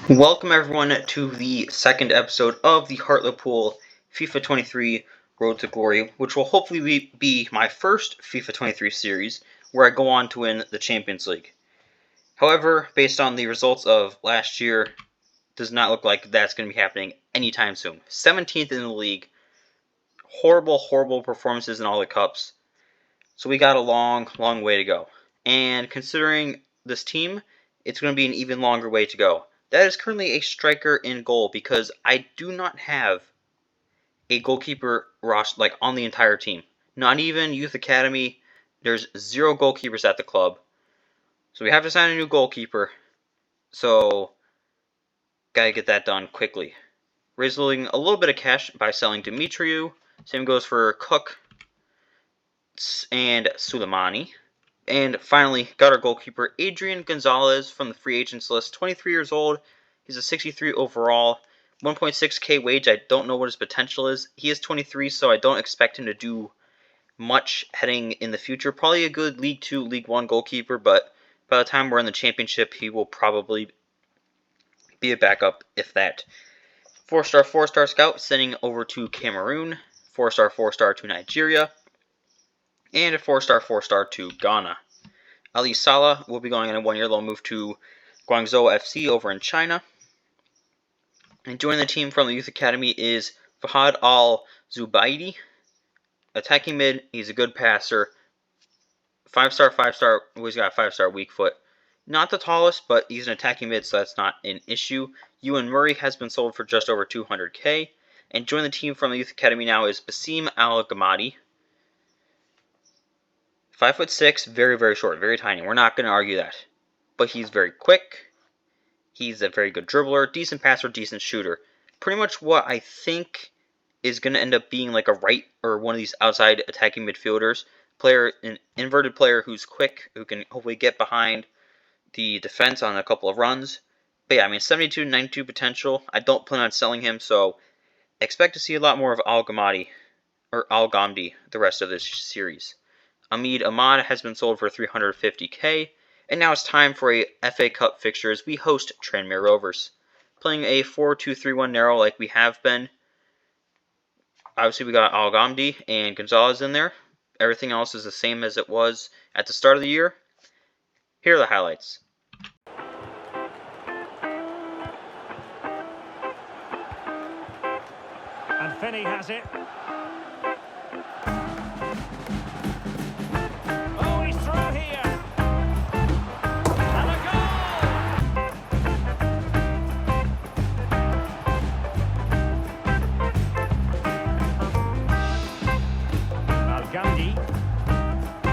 Welcome everyone to the second episode of the Hartlepool FIFA 23 Road to Glory, which will hopefully be my first FIFA 23 series where I go on to win the Champions League. However, based on the results of last year, does not look like that's going to be happening anytime soon. 17th in the league, horrible performances in all the cups, so we got a long way to go. And considering this team, it's going to be an even longer way to go. That is currently a striker in goal because I do not have a goalkeeper roster on the entire team. Not even youth academy. There's 0 goalkeepers at the club. So we have to sign a new goalkeeper. So gotta get that done quickly. Raising a little bit of cash by selling Dimitriou. Same goes for Cook and Suleimani. And finally, got our goalkeeper, Adrian Gonzalez from the free agents list, 23 years old. He's a 63 overall, 1.6k wage. I don't know what his potential is. He is 23, so I don't expect him to do much heading in the future. Probably a good League 2, League 1 goalkeeper, but by the time we're in the championship, he will probably be a backup, if that. 4-star scout, sending over to Cameroon. 4-star to Nigeria. And a 4-star to Ghana. Ali Salah will be going on a 1-year loan move to Guangzhou FC over in China. And joining the team from the youth academy is Fahad Al-Zubaidi. Attacking mid, he's a good passer. 5-star, well, he's got a 5-star weak foot. Not the tallest, but he's an attacking mid, so that's not an issue. Ewan Murray has been sold for just over 200k. And joining the team from the youth academy now is Basim Al-Gamadi. 5'6", very short, very tiny. We're not going to argue that. But he's very quick. He's a very good dribbler, decent passer, decent shooter. Pretty much what I think is going to end up being like a right or one of these outside attacking midfielders. An inverted player who's quick, who can hopefully get behind the defense on a couple of runs. But yeah, 72, 92 potential. I don't plan on selling him, so expect to see a lot more of Al-Gamdi the rest of this series. Ahmed Ahmad has been sold for 350k, and now it's time for a FA Cup fixture as we host Tranmere Rovers. Playing a 4-2-3-1 narrow like we have been. Obviously we got Al-Gamdi and Gonzalez in there. Everything else is the same as it was at the start of the year. Here are the highlights. And Finney has it.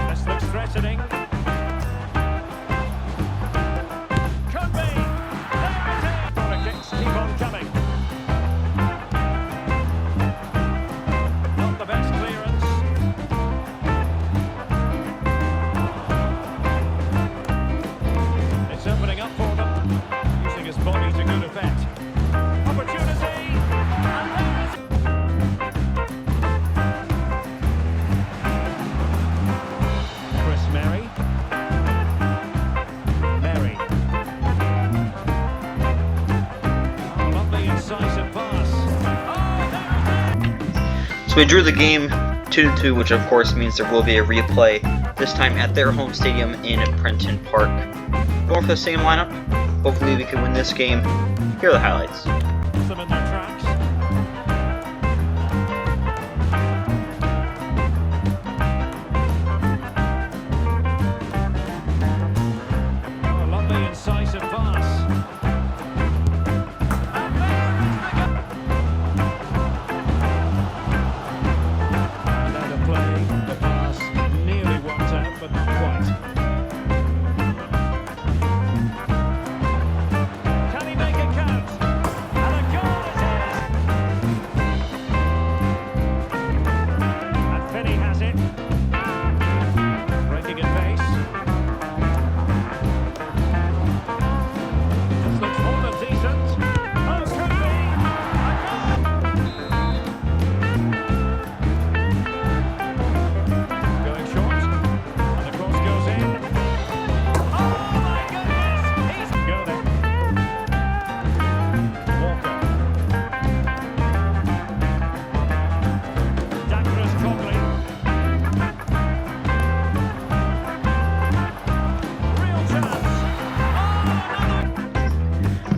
This looks threatening. Could be. There it is. Corner kicks keep on coming. Not the best clearance. It's opening up for them. Using his body to good effect. Opportunity. And there is. So we drew the game 2-2, which of course means there will be a replay, this time at their home stadium in Prenton Park. Going for the same lineup. Hopefully we can win this game. Here are the highlights. Some in their tracks. A lovely incisive pass.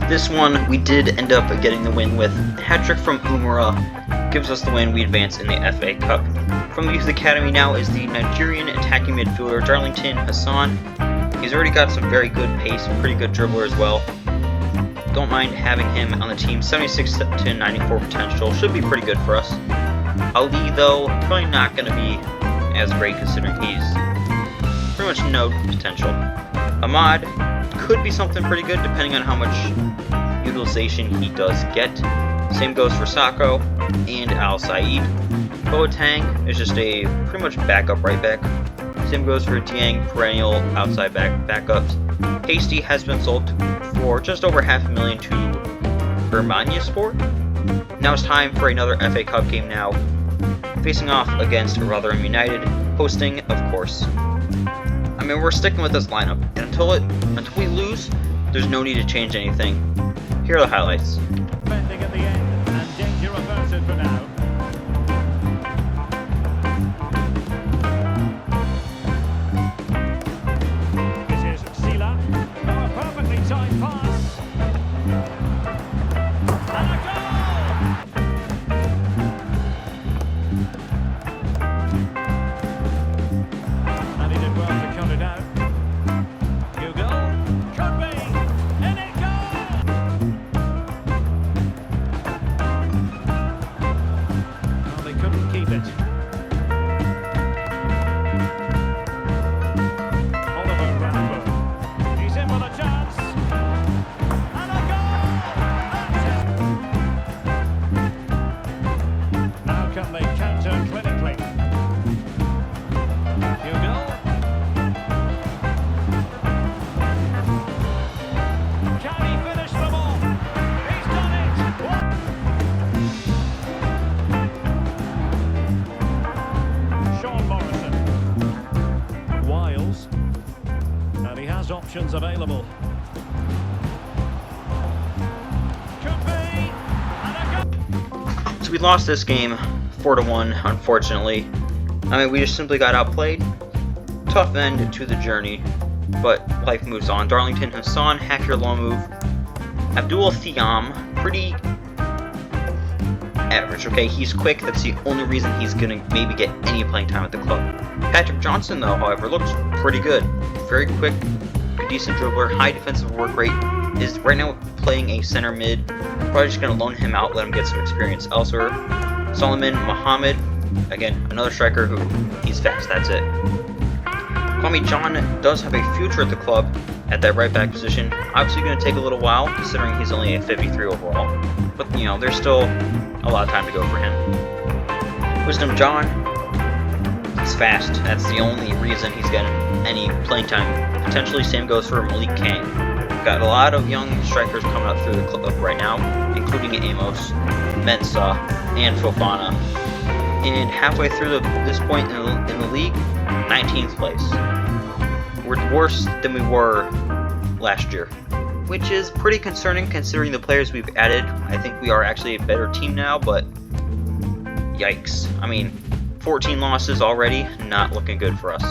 This one, we did end up getting the win with hat-trick from Umara. Gives us the win, we advance in the FA Cup. From the Youth Academy now is the Nigerian attacking midfielder Darlington Hassan. He's already got some very good pace, pretty good dribbler as well. Don't mind having him on the team. 76 to 94 potential, should be pretty good for us. Ali, though, probably not going to be as great considering he's pretty much no potential. Ahmad could be something pretty good depending on how much utilization he does get. Same goes for Sako and Al Said. Boateng is just a pretty much backup right back. Same goes for Dieng, perennial outside backups. Hasty has been sold for just over $500,000 to Ermaniaspor. Now it's time for another FA Cup game now, facing off against Rotherham United, hosting, of course. I mean, we're sticking with this lineup, and until we lose, there's no need to change anything. Here are the highlights. Bending at the end, and danger averted for now. This is Sila. Oh, a perfectly timed pass. And a goal! And he did well to cut it out. Could be. In it goes! Well, they couldn't keep it. Oliver Rambo. He's in with a chance. And a goal! That's it. Now can they counter clinically? Hugo. Can he finish the ball? He's done it! Sean Morrison. Wiles. And he has options available. Could be! And a goal! So we lost this game 4-1, unfortunately. I mean, we just simply got outplayed. Tough end to the journey, but life moves on. Darlington Hassan, half-year loan move. Abdul Thiam, pretty average, okay? He's quick, that's the only reason he's going to maybe get any playing time at the club. Patrick Johnson, though, however, looks pretty good. Very quick, decent dribbler, high defensive work rate. Is right now playing a center mid. Probably just going to loan him out, let him get some experience elsewhere. Solomon Mohammed, again, another striker who he's fast, that's it. Kwame John does have a future at the club at that right back position. Obviously going to take a little while considering he's only a 53 overall. But, you know, there's still a lot of time to go for him. Wisdom John, he's fast. That's the only reason he's getting any playing time. Potentially same goes for Malik Kang. Got a lot of young strikers coming up through the club right now, including Amos, Mensa, and Fofana. And halfway through this point in the league, 19th place. We're worse than we were last year, which is pretty concerning considering the players we've added. I think we are actually a better team now, but yikes. I mean, 14 losses already, not looking good for us.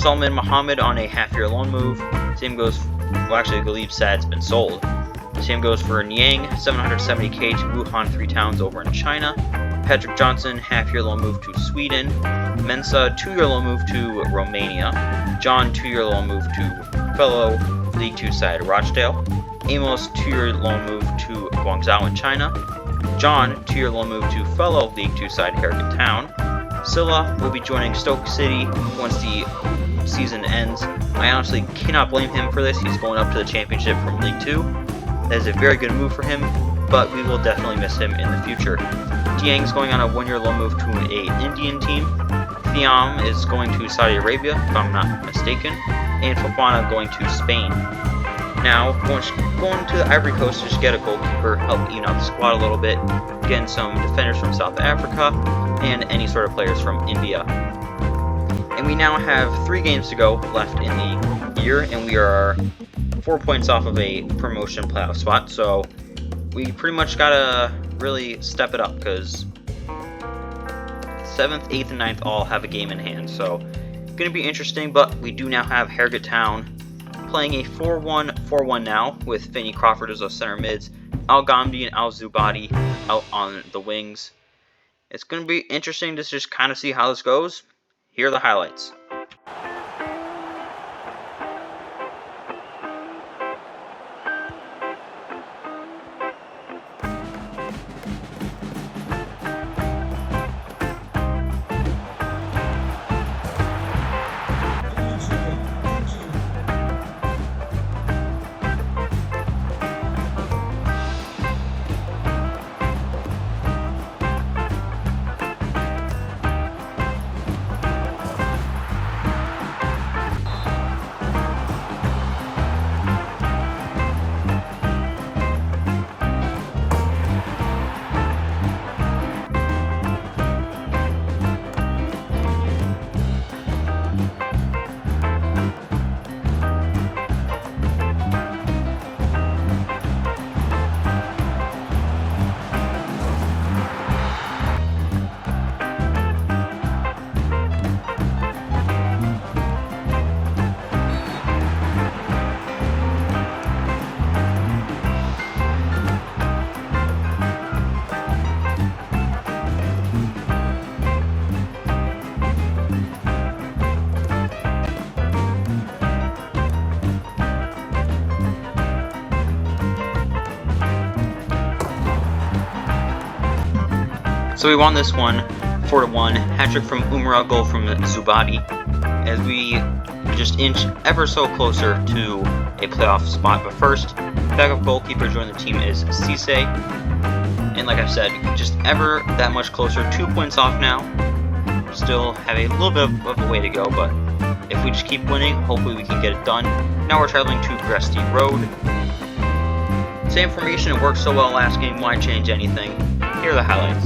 Salman Mohammed on a half-year loan move. Same goes, well actually Galib Sad's been sold. Same goes for Niang, 770k to Wuhan 3 towns over in China. Patrick Johnson, half-year loan move to Sweden. Mensa, 2-year loan move to Romania. John, 2-year loan move to fellow League 2 side Rochdale. Amos, 2-year loan move to Guangzhou in China. John, 2-year loan move to fellow League 2 side Harrogate Town. Silla will be joining Stoke City once the season ends. I honestly cannot blame him for this. He's going up to the championship from League 2. That is a very good move for him, but we will definitely miss him in the future. Dieng's going on a 1-year loan move to an Indian team. Thiam is going to Saudi Arabia, if I'm not mistaken, and Fofana going to Spain. Now, going to the Ivory Coast to just get a goalkeeper, help even out the squad a little bit, getting some defenders from South Africa, and any sort of players from India. And we now have 3 games to go left in the year, and we are 4 points off of a promotion playoff spot, so we pretty much gotta really step it up, because 7th, 8th, and 9th all have a game in hand, so gonna be interesting. But we do now have Harrogate Town playing a 4-1 4-1 now, with Finney Crawford as those center mids, Al Ghamdi and Al Zubadi out on the wings. It's going to be interesting to just kind of see how this goes. Here are the highlights. So we won this one 4-1. Hat-trick from Umar, goal from Zubadi, as we just inch ever so closer to a playoff spot. But first, backup goalkeeper joining the team is Cisse. And like I said, just ever that much closer. 2 points off now. Still have a little bit of a way to go, but if we just keep winning, hopefully we can get it done. Now we're traveling to Gresty Road. Same formation, it worked so well last game, why change anything? Here are the highlights.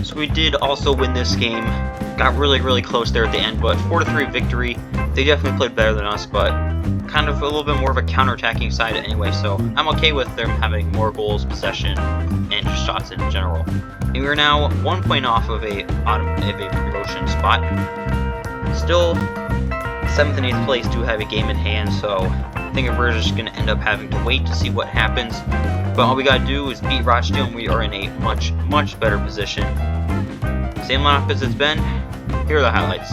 So we did also win this game. Got really close there at the end, but 4-3 victory. They definitely played better than us, but kind of a little bit more of a counter-attacking side anyway, so I'm okay with them having more goals, possession, and just shots in general. And we are now 1 point off of a promotion spot. Still 7th and 8th place do have a game in hand, so I think we're just going to end up having to wait to see what happens. But all we got to do is beat Rochdale, and we are in a much better position. Same lineup as it's been. Here are the highlights.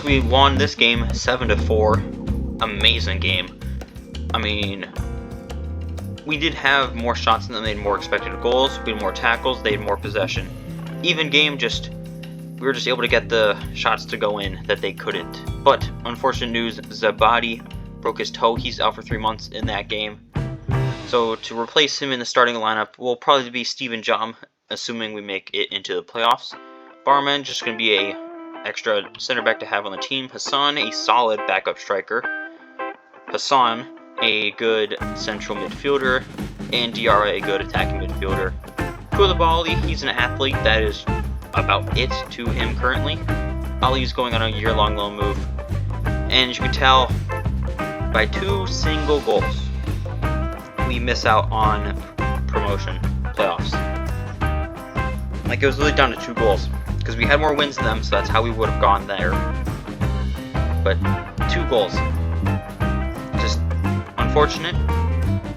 we won this game 7-4. Amazing game. I mean, we did have more shots than them, they had more expected goals, we had more tackles, they had more possession. Even game, we were just able to get the shots to go in that they couldn't. But unfortunate news, Zabadi broke his toe. He's out for 3 months in that game. So to replace him in the starting lineup will probably be Steven Jom, assuming we make it into the playoffs. Barman just going to be a extra center back to have on the team. Hassan, a solid backup striker. Hassan, a good central midfielder. And Diarra, a good attacking midfielder. Koulibaly, he's an athlete. That is about it to him currently. Ali's going on a year-long loan move. And as you can tell, by 2 single goals, we miss out on promotion playoffs. Like, it was really down to 2 goals. Because we had more wins than them, so that's how we would have gone there. But 2 goals. Just unfortunate.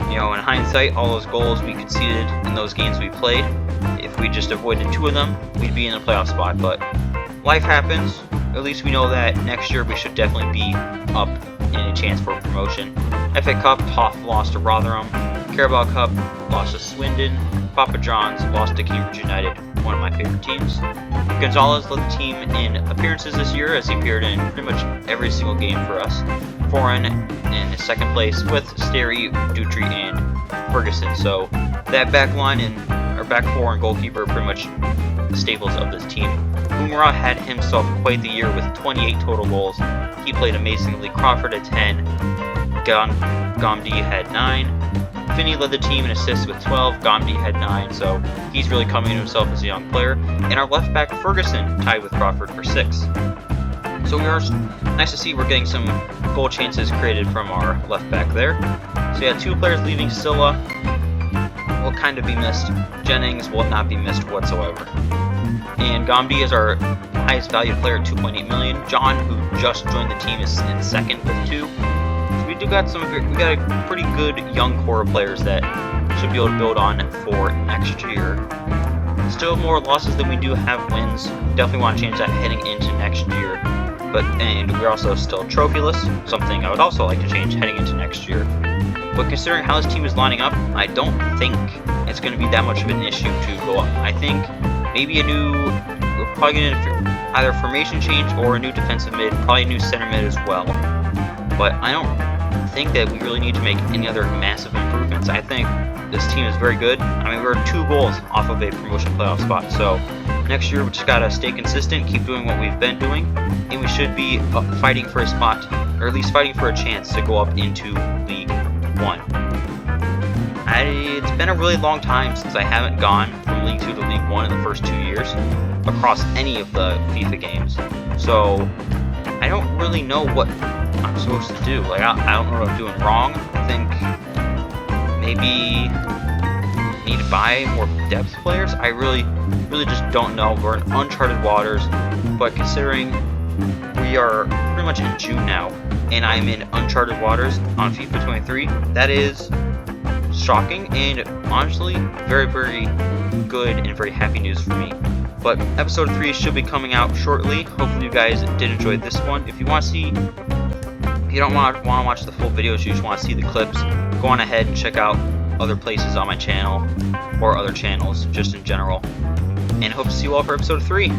You know, in hindsight, all those goals we conceded in those games we played, if we just avoided 2 of them, we'd be in a playoff spot. But life happens. At least we know that next year we should definitely be up in a chance for promotion. FA Cup, Toff lost to Rotherham. Carabao Cup, lost to Swindon. Papa John's lost to Cambridge United, one of my favorite teams. Gonzalez led the team in appearances this year, as he appeared in pretty much every single game for us. Foreign in second place with Sterry, Dutry, and Ferguson. So that back line and our back 4 and goalkeeper are pretty much the staples of this team. Umrah had himself quite the year with 28 total goals. He played amazingly. Crawford had 10. Gomdi had 9. Finney led the team in assists with 12. Gomdi had 9, so he's really coming to himself as a young player. And our left back Ferguson tied with Crawford for 6. So we are nice to see we're getting some goal chances created from our left back there. So yeah, 2 players leaving. Silla will kind of be missed. Jennings will not be missed whatsoever. And Gomdi is our highest valued player at 2.8 million. John, who just joined the team, is in second with 2. So we got a pretty good young core of players that should be able to build on for next year. Still more losses than we do have wins. Definitely want to change that heading into next year. And we're also still trophyless, something I would also like to change heading into next year. But considering how this team is lining up, I don't think it's going to be that much of an issue to go up. I think maybe we're probably going to either formation change or a new defensive mid, probably a new center mid as well. But I don't think that we really need to make any other massive improvements. I think this team is very good. I mean, we're 2 goals off of a promotion playoff spot. So next year, we just got to stay consistent, keep doing what we've been doing, and we should be fighting for a spot, or at least fighting for a chance to go up into League 1. It's been a really long time since I haven't gone from League 2 to League 1 in the first 2 years across any of the FIFA games. So I don't really know what I'm supposed to do. Like, I don't know what I'm doing wrong. I think maybe need to buy more depth players. I really just don't know. We're in uncharted waters, but considering we are pretty much in June now, and I'm in uncharted waters on FIFA 23, that is shocking and honestly very, very good and very happy news for me. But episode 3 should be coming out shortly. Hopefully you guys did enjoy this one. If you want to see, if you don't want to watch the full videos, you just want to see the clips, go on ahead and check out other places on my channel or other channels just in general. And hope to see you all for episode 3.